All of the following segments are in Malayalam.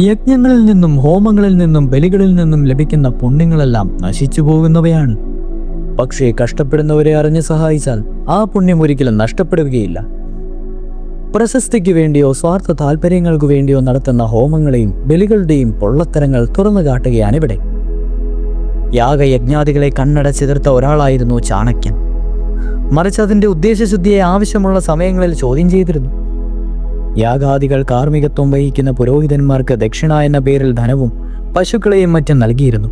യജ്ഞങ്ങളിൽ നിന്നും ഹോമങ്ങളിൽ നിന്നും ബലികളിൽ നിന്നും ലഭിക്കുന്ന പുണ്യങ്ങളെല്ലാം നശിച്ചു പോകുന്നവയാണ്. പക്ഷേ കഷ്ടപ്പെടുന്നവരെ അറിഞ്ഞ് സഹായിച്ചാൽ ആ പുണ്യം ഒരിക്കലും നഷ്ടപ്പെടുകയില്ല. പ്രശസ്തിക്ക് വേണ്ടിയോ സ്വാർത്ഥ താല്പര്യങ്ങൾക്ക് വേണ്ടിയോ നടത്തുന്ന ഹോമങ്ങളെയും ബലികളുടെയും പൊള്ളത്തരങ്ങൾ തുറന്നു കാട്ടുകയാണിവിടെ. യാഗയജ്ഞാദികളെ കണ്ണടച്ചെതിർത്ത ഒരാളായിരുന്നു ചാണക്യൻ. മറിച്ച് അതിൻ്റെ ഉദ്ദേശശുദ്ധിയെ ആവശ്യമുള്ള സമയങ്ങളിൽ ചോദ്യം ചെയ്തിരുന്നു. യാഗാദികൾ കാർമ്മികത്വം വഹിക്കുന്ന പുരോഹിതന്മാർക്ക് ദക്ഷിണ എന്ന പേരിൽ ധനവും പശുക്കളെയും മറ്റും നൽകിയിരുന്നു.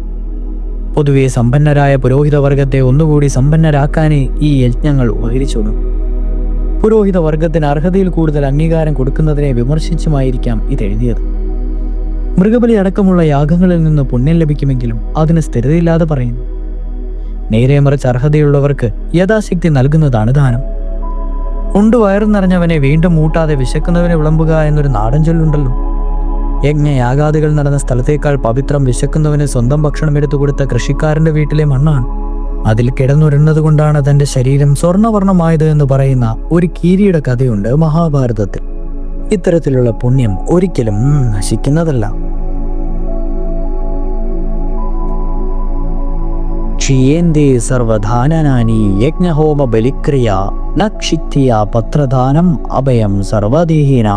പൊതുവെ സമ്പന്നരായ പുരോഹിതവർഗത്തെ ഒന്നുകൂടി സമ്പന്നരാക്കാനേ ഈ യജ്ഞങ്ങൾ ഉപകരിച്ചുള്ളൂ. പുരോഹിത വർഗത്തിന് അർഹതയിൽ കൂടുതൽ അംഗീകാരം കൊടുക്കുന്നതിനെ വിമർശിച്ചുമായിരിക്കാം ഇതെഴുതിയത്. മൃഗബലി അടക്കമുള്ള യാഗങ്ങളിൽ നിന്ന് പുണ്യം ലഭിക്കുമെങ്കിലും അതിന് സ്ഥിരതയില്ലാതെ പറയുന്നു. നേരെ മറിച്ച് അർഹതയുള്ളവർക്ക് യഥാശക്തി നൽകുന്നതാണ് ദാനം. ഉണ്ട് വയറു നിറഞ്ഞവനെ വീണ്ടും മൂട്ടാതെ വിശക്കുന്നവനെ വിളമ്പുക എന്നൊരു നാടൻ ചൊല്ലുണ്ടല്ലോ. യജ്ഞയാഗാദികൾ നടന്ന സ്ഥലത്തേക്കാൾ പവിത്രം വിശക്കുന്നവന് സ്വന്തം ഭക്ഷണം എടുത്തു കൊടുത്ത കൃഷിക്കാരന്റെ വീട്ടിലെ മണ്ണാണ്. അതിൽ കിടന്നുരുന്നത് കൊണ്ടാണ് തന്റെ ശരീരം സ്വർണ്ണവർണ്ണമായത് എന്ന് പറയുന്ന ഒരു കീരിയുടെ കഥയുണ്ട് മഹാഭാരതത്തിൽ. ഇത്തരത്തിലുള്ള പുണ്യം ഒരിക്കലും നശിക്കുന്നതല്ല. ക്ഷീയന്തേ സർവധാനാനി യജ്ഞഹോമ ബലിക്രിയ നക്ഷിത്യ പത്രദാനം അഭയം സർവദേഹിന.